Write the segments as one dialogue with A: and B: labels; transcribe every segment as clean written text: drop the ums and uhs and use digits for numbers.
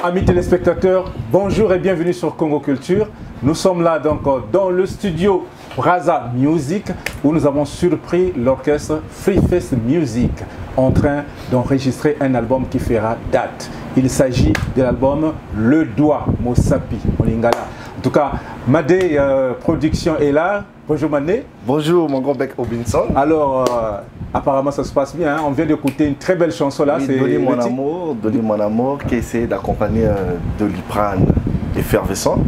A: Amis téléspectateurs, bonjour et bienvenue sur Congo Culture. Nous sommes là donc dans le studio Braza Music où nous avons surpris l'orchestre Free Face Music en train d'enregistrer un album qui fera date. Il s'agit de l'album Le Doigt Mosapi en lingala. En tout cas, Madé Production est là. Bonjour Madé.
B: Bonjour mon grand bec Robinson.
A: Alors, apparemment ça se passe bien. Hein? On vient d'écouter une très belle chanson là.
B: Oui, Donner mon amour, qui essaie d'accompagner Doliprane effervescent.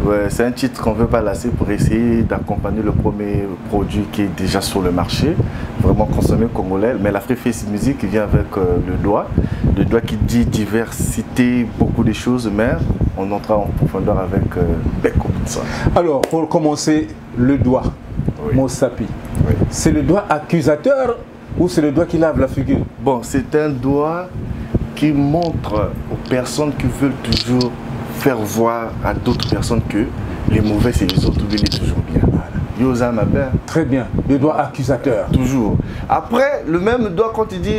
B: Ouais, c'est un titre qu'on ne veut pas lasser pour essayer d'accompagner le premier produit qui est déjà sur le marché, vraiment consommé congolais. Mais la Free Face Music vient avec le doigt qui dit diversité, beaucoup de choses, mais on entrera en profondeur avec Bec Robinson.
A: Alors, pour commencer, le doigt, oui. Mosapi, oui. C'est le doigt accusateur ou c'est le doigt qui lave la figure? Bon,
B: c'est un doigt qui montre aux personnes qui veulent toujours faire voir à d'autres personnes que les mauvais c'est les autres, il est toujours bien. Yosa ma belle.
A: Très bien, le doigt accusateur.
B: Toujours. Après, le même doigt quand il dit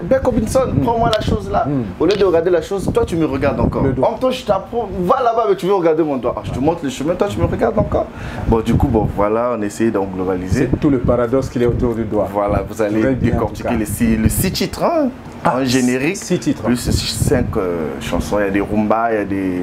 B: Bec Robinson, prends-moi la chose là. Au lieu de regarder la chose, toi tu me regardes encore. En toi je t'apprends, va là-bas, mais tu veux regarder mon doigt. Je te montre le chemin, toi tu me regardes encore. Bon, du coup, bon, voilà, on essaye d'en globaliser.
A: C'est tout le paradoxe qu'il est autour du doigt.
B: Voilà, vous allez décortiquer les 6 titres. Hein. En générique,
A: 6 titres.
B: Plus 5 chansons, il y a des rumbas, il y a des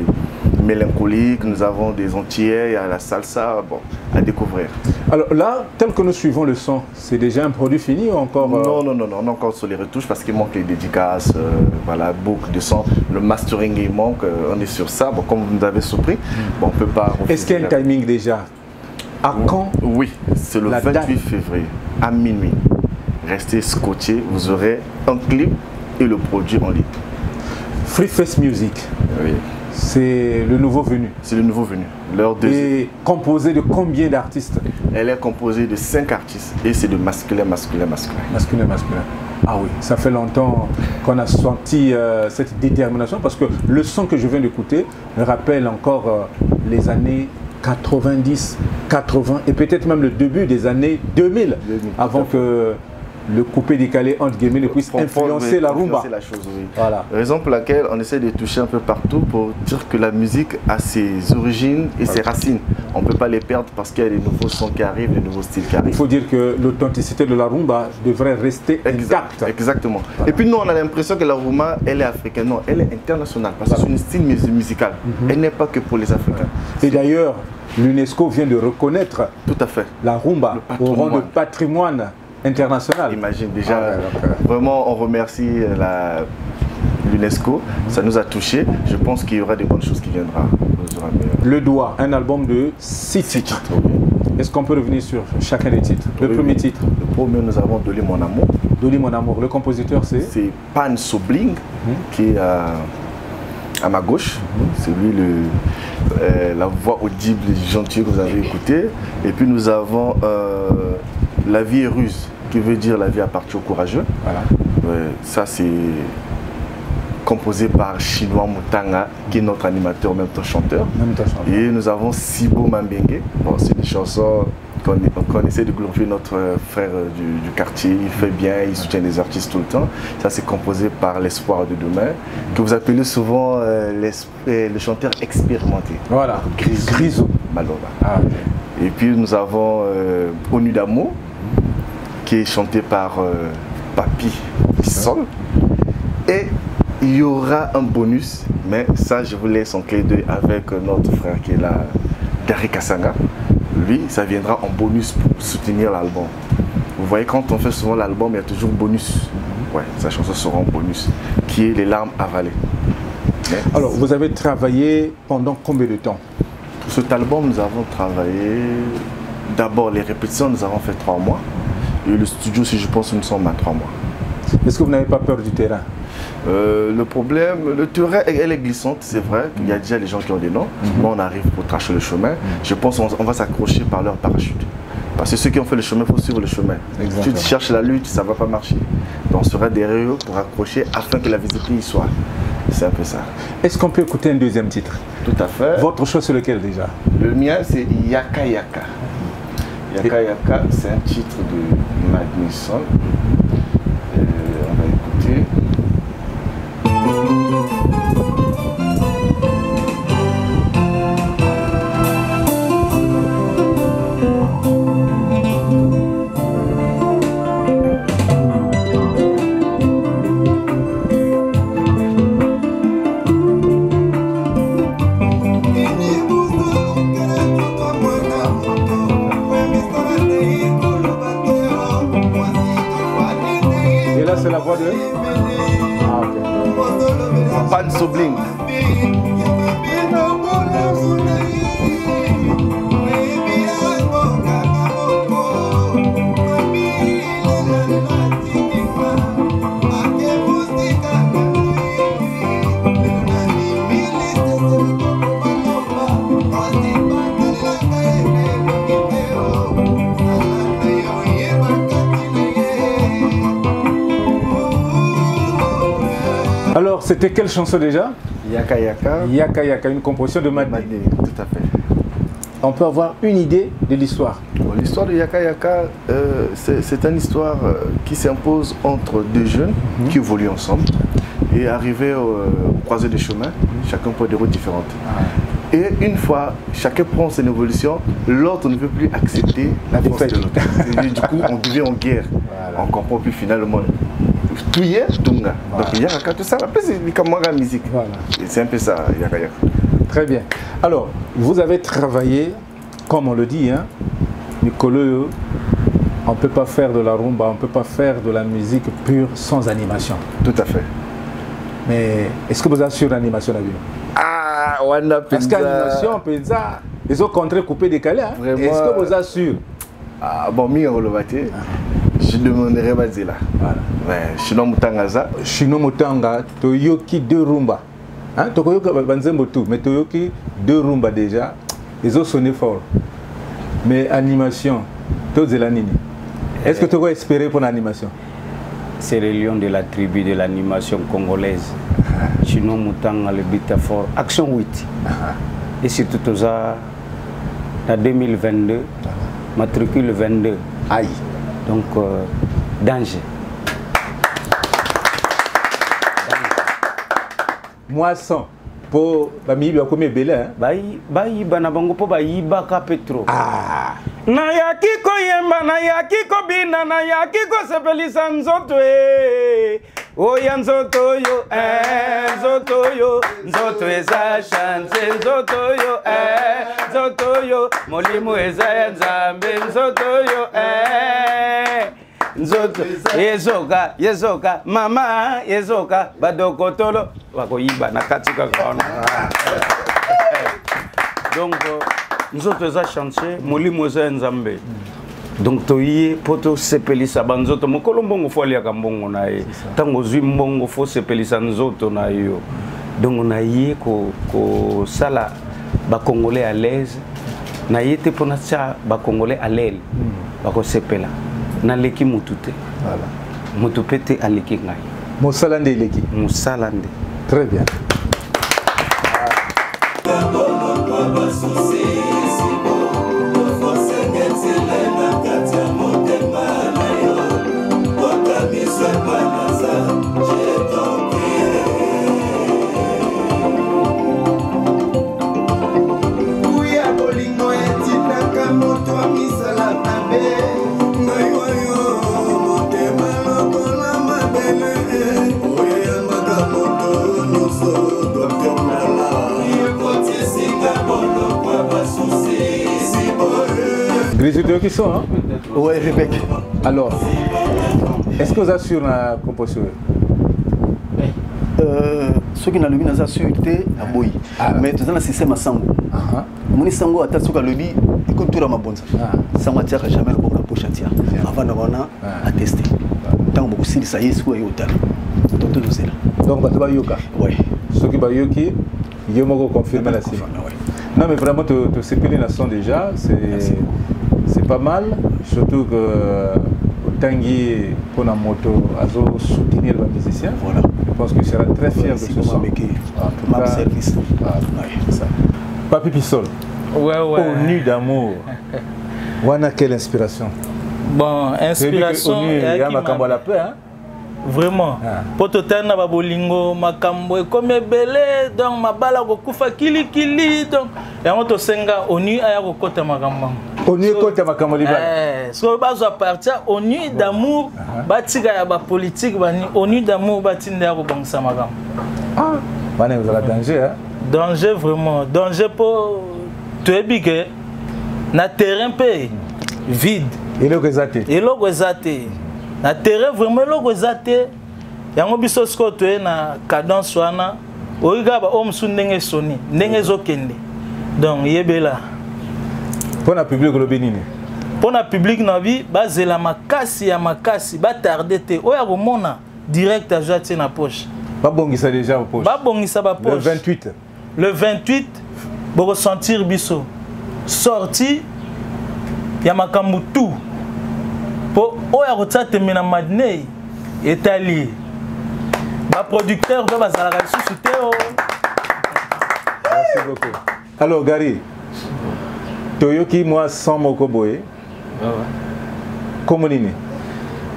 B: mélancoliques, nous avons des antillais, il y a la salsa, bon, à découvrir.
A: Alors là, tel que nous suivons le son, c'est déjà un produit fini ou encore
B: Non, on est encore sur les retouches parce qu'il manque les dédicaces, voilà, beaucoup de son, le mastering il manque, on est sur ça, bon, comme vous nous avez surpris, bon, on peut pas...
A: Est-ce qu'il y a un timing déjà? À quand?
B: Oui, c'est le 28 février, à minuit. Restez scotchés, vous aurez un clip et le produit en ligne.
A: Free Face Music,
B: oui.
A: C'est le nouveau venu.
B: C'est le nouveau venu.
A: Et composé de combien d'artistes?
B: Elle est composée de 5 artistes et c'est de masculin.
A: Masculin. Ah oui, ça fait longtemps qu'on a senti cette détermination parce que le son que je viens d'écouter me rappelle encore les années 90, 80 et peut-être même le début des années 2000 avant que le coupé-décalé entre guillemets ne puisse influencer la rumba.
B: La chose, oui.
A: Voilà.
B: Raison pour laquelle on essaie de toucher un peu partout pour dire que la musique a ses origines et ses racines. On ne peut pas les perdre parce qu'il y a des nouveaux sons qui arrivent, des nouveaux styles qui arrivent.
A: Il faut dire que l'authenticité de la rumba devrait rester intacte.
B: Exactement. Voilà. Et puis nous, on a l'impression que la rumba, elle est africaine. Non, elle est internationale parce que c'est un style musical. Elle n'est pas que pour les Africains.
A: Et d'ailleurs, l'UNESCO vient de reconnaître la rumba au rang de patrimoine international.
B: Imagine déjà, vraiment on remercie l'UNESCO, ça nous a touchés. Je pense qu'il y aura des bonnes choses qui viendront.
A: Le Doigt, un album de 6 titres. Est-ce qu'on peut revenir sur chacun des titres? Le premier titre.
B: Le premier, nous avons Donner mon amour.
A: Donner mon amour. Le compositeur c'est?
B: C'est Pan Sobling, qui est à ma gauche. C'est lui la voix audible et gentille que vous avez écoutée. Et puis nous avons La vie est ruse, qui veut dire la vie appartient aux courageux. Voilà. Ça c'est composé par Chinois Moutanga, qui est notre animateur, en même temps chanteur. Et nous avons Sibo Mambengue. Bon, c'est des chansons qu'on essaie de glorifier notre frère du quartier. Il fait bien, il soutient les artistes tout le temps. Ça c'est composé par l'Espoir de demain, que vous appelez souvent le chanteur expérimenté.
A: Voilà, Grisou
B: Maloba. Et puis nous avons Onu d'amour, qui est chanté par Papi Pissol. Et il y aura un bonus, mais ça je vous laisse en clé d'œil avec notre frère qui est là, Gary Kassanga. Lui, ça viendra en bonus pour soutenir l'album. Vous voyez, quand on fait souvent l'album, il y a toujours bonus. Ouais, sa chanson sera en bonus, qui est Les larmes avalées. Mais
A: alors, vous avez travaillé pendant combien de temps?
B: Pour cet album, nous avons travaillé... D'abord, les répétitions, nous avons fait 3 mois. Et le studio, si je pense, nous sommes à 3 mois.
A: Est-ce que vous n'avez pas peur du terrain?
B: Le problème, le terrain, elle est glissante, c'est vrai. Il y a déjà les gens qui ont des noms. Moi, on arrive pour tracer le chemin. Je pense qu'on va s'accrocher par leur parachute. Parce que ceux qui ont fait le chemin, il faut suivre le chemin. Exactement. Si tu cherches la lutte, ça ne va pas marcher. Donc, on sera derrière eux pour accrocher afin que la visibilité y soit. C'est un peu ça.
A: Est-ce qu'on peut écouter un deuxième titre?
B: Tout à fait.
A: Votre choix, c'est lequel déjà?
B: Le mien, c'est Yaka Yaka. Yaka Yaka, c'est un titre de Magnisson. On va écouter. Pan Sobling.
A: Alors, c'était quelle chanson déjà?
B: Yaka Yaka.
A: Yaka Yaka, une composition de Madé.
B: Tout à fait.
A: On peut avoir une idée de l'histoire.
B: L'histoire de Yaka Yaka, c'est une histoire qui s'impose entre deux jeunes qui évoluent ensemble et arrivés au croisé des chemins, chacun prend des routes différentes. Et une fois, chacun prend son évolution, l'autre ne veut plus accepter la force de l'autre. Et du coup, on devient en guerre. Voilà. On comprend plus finalement. Tout y est, Tunga. Donc il y a tout ça, après c'est comme la musique. Voilà. C'est un peu ça, Yaka Yaka.
A: Très bien. Alors, vous avez travaillé, comme on le dit, hein, Nicolo, on ne peut pas faire de la rumba, on ne peut pas faire de la musique pure sans animation.
B: Tout à fait.
A: Mais est-ce que vous assurez l'animation à vie?
B: Ah, on a
A: parce qu'animation, on peut dire, ils ont contré, coupé, décalé. Hein? Est-ce que vous assurez?
B: Ah, bon, je demanderai Bazila. Voilà. Mais Chino Mutangaza.
A: Chino Mutanga, Toyoki deux rumba. Hein? Toyoki Banzembo tout, mais Toyoki deux rumba déjà, ils ont sonné fort. Mais animation, tout de l'anime. Est-ce que tu vas espérer pour l'animation?
C: C'est le lion de la tribu de l'animation congolaise. Chino Mutanga, le Bitafort, Action 8. Et c'est tout ça, en 2022, matricule 22.
A: Aïe.
C: Donc, danger.
A: Moisson. Pour Bami, comme belé.
C: Bayi banabango po bayi baka petro.
A: Ah.
C: Na yakiko yemba na yakiko bina na yakiko sepelisa nzoto oya nzoto yo nzoto eza chance nzoto yo molimo eza nzambe nzoto yo nzoto yezoka mama yezoka badokotolo bakoyiba na katika kono. Donc nzoto eza chantier molimo eza nzambe. Donc toye poto sepelisa banzoto mokolo mbongo fo aliaka mbongo na ye tango zwi mbongo fo sepelisa nzoto na yo. Donc na ye ko sala ba congolais à l'aise na ye te pona cha ba congolais à l'aile ba ko sepela na leki mutute. Voilà. Mutupete aleki ngai.
A: Mosalande leki.
C: Mosalande.
A: Très bien. Griseux qui sont, hein?
B: Oui, Rebecca.
A: Alors, est-ce que vous assurez la composition?
D: Ceux qui n'ont pas assuré, c'est boy. Mais tu as un système à sango. Mon sango a tatoué le lit, écoute tout dans ma bonne. Ça m'a tiré jamais le bon la poche à tirer. Avant d'avoir à tester. Tant que vous ça y est, soit yotal.
A: Donc, tu vas yoka.
D: Oui.
A: Ceux qui va yoki, ils vont confirmer la cible. Non, mais vraiment, tu sais que les nations déjà, c'est pas mal. Surtout que Tanguy, pour la moto, a soutenir les musiciens. Voilà. Je pense qu'il sera très fier de ce son.
D: Pour service.
A: Papi Pissol.
C: Ouais.
A: Au nu d'amour. Wana, quelle inspiration?
E: Bon, inspiration.
A: Il y a ma la paix, hein?
E: Vraiment. Pour tout le monde, bolingo, makambo, comme belé, donc ma bala kufa kili donc et on te senga onu aya kokota makambo.
A: Onu kokota makambo libala.
E: So bazo partir onu d'amour, batika ya ba politique bani onu d'amour batinda ko bangsa makambo.
A: Ah, bana vous avez danger hein?
E: Danger vraiment, danger pour tu es big na terrain pe vide.
A: Et le rezate.
E: Na terrain vraiment logo zate yango biso skoto na cadence wana oyiga ba homme su ndenge soni ndenge zokende donc yebela
A: pour la public le bénine
E: pour la public na bi bazela makasi ya makasi ba tarder te oya komona direct à jati na poche
A: ba bongisa déjà au poche
E: ba bongisa ba poche le 28 bo ressentir biso sorti ya makambu tout po oya kotsate mena madney etali ba producteur ba bazala sous teo.
A: Merci beaucoup. Alors Gary Toyoki moi sans mokoboye comment nini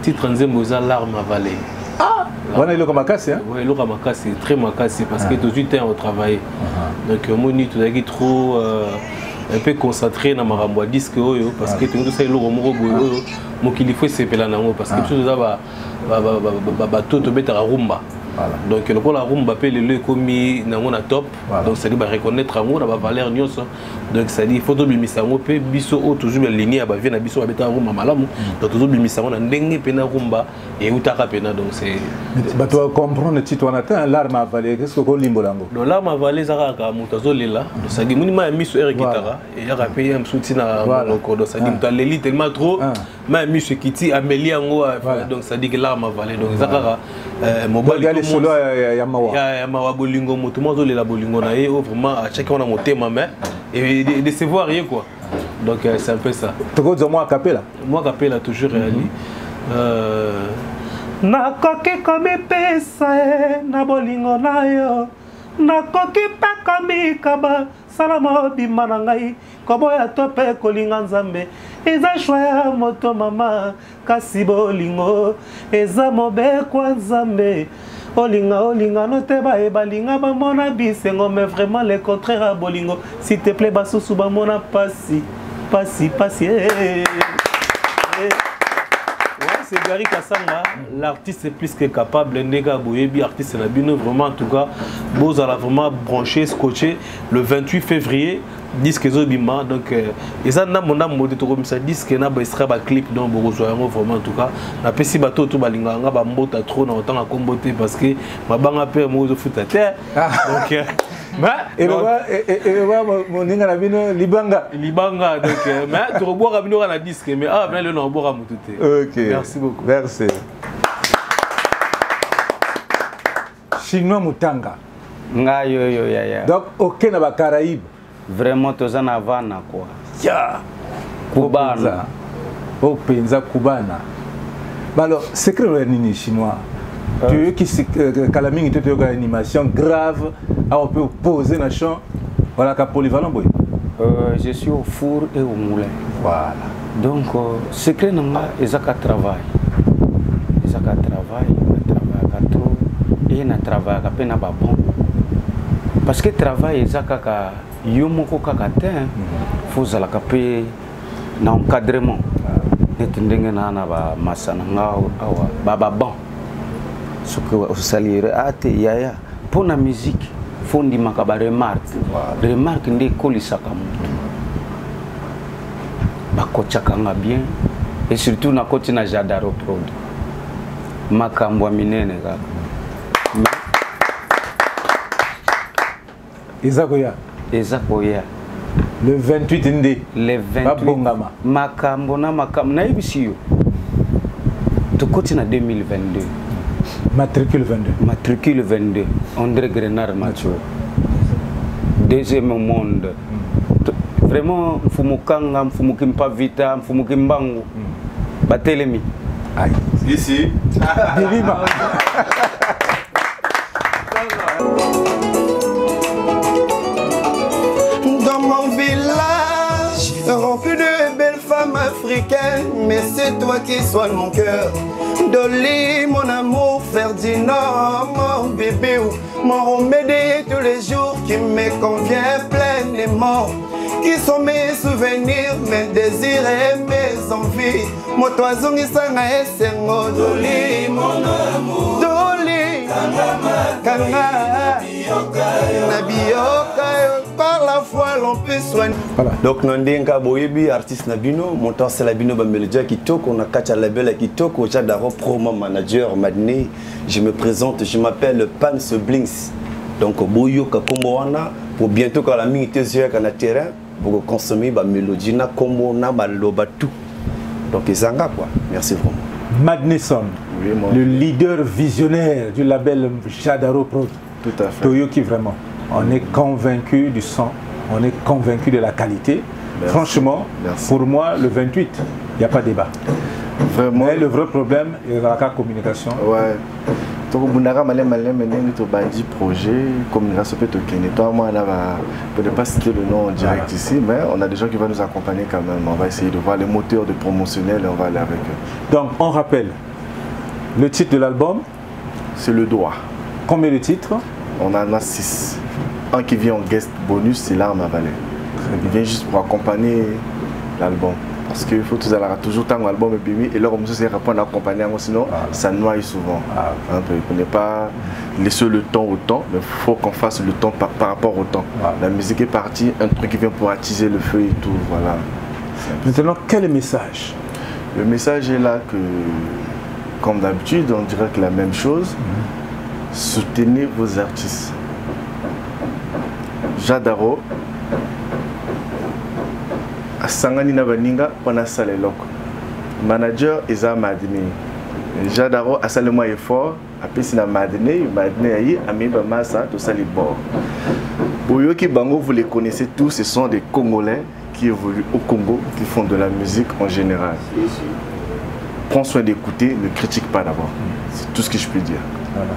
F: titre nzembo za larme avalée.
A: Ah on a eu le makasi hein.
F: Oui, le makasi très makasi parce que tout de suite on travaille. Donc moni tout d'agi trop un peu concentré dans ma disque parce que tout ça le romoro boyo mokili faut sepela nango parce que tout ça va tout to betara rumba. Donc le la rumba peut le commis nango na top donc ça dit reconnaître amour na valeur nyonso donc ça dit photo bimisango pe biso o toujours aligné ba vie na biso ba betara rumba malamu donc toujours bimisango na ndenge pe na rumba et utaka pena donc c'est
A: bah toi comprendre titre on atteint l'arme avalée qu'est-ce que limbo lango
F: donc l'arme avalée zaka ka mutazo lela donc ça dit munima miso er guitare et ya rapé un souti na monoko donc ça dit mutaleli tellement trop ma miso kiti amélie yango donc ça dit que l'arme avalée donc zaka mobile
A: solo ya
F: mawa bolingo moto mo zolela bolingo na ye vraiment à chacun on a motema mais et de se voir rien quoi donc c'est un peu ça
A: toko zo moi capella
F: toujours réali nakoki komipesa na bolingo na yo nakoki pa komikaba sala mobima na ngai koboya to pe kolinga nzambe eza shwa ya moto mama kasi bolingo eza mobekwa nzambe olinga no te balinga bamona bisengo mais vraiment le contraire à bolingo s'il te plaît basusu bamona pasi c'est Gary Kassanga, l'artiste est plus que capable, Nega Boyebi, artiste Nabino, vraiment en tout cas, Boz a vraiment branché, scotché le 28 février, disque Zobima, donc et ça n'a mon âme modé comme ça, disque n'a pas extrait un clip dans Borozoyango, vraiment en tout cas, la pessi bateau tout balinga, n'a pas mbota trop dans autant à comboter parce que ma banga père moi de foot à terre, donc
A: et mon ninga Nabino Libanga
F: donc mais tu rebois Nabino à la disque mais ah mais le nom boire à moutouté.
A: Ok.
F: Merci beaucoup.
A: Merci. Chinois Mutanga.
C: Nga yo ya.
A: Donc aucun na ba Caraïbes.
C: Vraiment tozana avana quoi.
A: Ya.
C: Cubana.
A: Au penza cubana. Bah alors secret le nini chinois. Tu qui Kalamingi te une animation grave, on peut poser un chant voilà ka polyvalent boy.
C: Je suis au four et au moulin.
A: Voilà.
C: Donc secret nanga ezaka travail. Ezaka travail trop et na travail ka pena ba bon. Parce que travail ezaka ka yomoko kaka te faut zala ka pe na encadrement. Netendenge na ba masana ngao awa baba bon. Ce que vous saluez yaya pour la musique faut ndi makaba remarque ndi kolisaka mutu bakochakanga bien et surtout na koti na jadaro prod makambo minene kaka ezakoya
A: le 28 ndi
C: le 28 makambo na ibisiyo tukoti na 2022
A: Matricule 22.
C: Matricule 22. André Grenard Mathieu. Deuxième monde. Vraiment, Mfumukanga, Mfumukimpa Vita, Mfumukimbangu. Batelemi.
A: Aïe.
B: Ici.
A: Divima.
G: Dans mon village, rempli de belles femmes africaines, mais c'est toi qui soignes mon cœur. Dolly, mon amour, Ferdinand, mon bébé, mon remède tous les jours qui me convient pleinement. Qui sont mes souvenirs, mes désirs et mes envies. Mon toison qui s'en a essengo. Dolly, mon amour. Dolly, Kanga, Nabioka, par la foi l'on peut soigner.
D: Voilà. Donc Nandinga Boyebi, artiste Nabino, mon temps c'est Labino Bambelja Kitoko, on a Kacha Label Kitoko, Jadaro Promo Manager Madné. Je me présente, je m'appelle Pan Blinks.
G: Donc boyoka kombo wana pour bientôt quand la minute sur na terrain pour consommer ba mélodie na kombo na maloba tout. Donc ezanga quoi. Merci vraiment.
A: Madnesson,
B: Oui, moi.
A: le leader visionnaire du label Jadaro Pro.
B: Tout à fait.
A: Toyoki, vraiment, on est convaincu du son, on est convaincu de la qualité.
B: Merci.
A: Franchement,
B: Merci.
A: pour moi, le 28, il n'y a pas de débat.
B: Vraiment.
A: Mais le vrai problème, il y a la communication.
B: Ouais. Donc, Bundara Malem Malem est un projet, communication peut tourner. Toi, moi, là, je ne peux pas citer le nom en direct ici, mais on a des gens qui vont nous accompagner quand même. On va essayer de voir les moteurs de promotionnels et on va aller avec eux.
A: Donc, on rappelle le titre de l'album.
B: C'est le doigt.
A: Combien de titres?
B: On en a 6. Un qui vient en guest bonus, c'est L'Arme à Valet. Il vient juste pour accompagner l'album. Parce qu'il faut toujours tant l'album est bien et là comme ça c'est répondre à accompagner sinon ça noie souvent. Un peu. On n'est pas laisser le temps au temps, mais il faut qu'on fasse le temps par rapport au temps. La musique est partie, un truc qui vient pour attiser le feu et tout, voilà.
A: Maintenant, quel est le message?
B: Le message est là que, comme d'habitude, on dirait que la même chose. Soutenez vos artistes. Jadaro Sangani na baninga pona saleloko. Manager Eza Madini. Jadaro a salé moi effort, apesi na Madini, Madini ayi amiba massa to sali bord. Boyoki Bango, vous les connaissez tous, ce sont des Congolais qui évoluent au Congo, qui font de la musique en général. Prends soin d'écouter, ne critique pas d'abord. C'est tout ce que je peux dire. Voilà.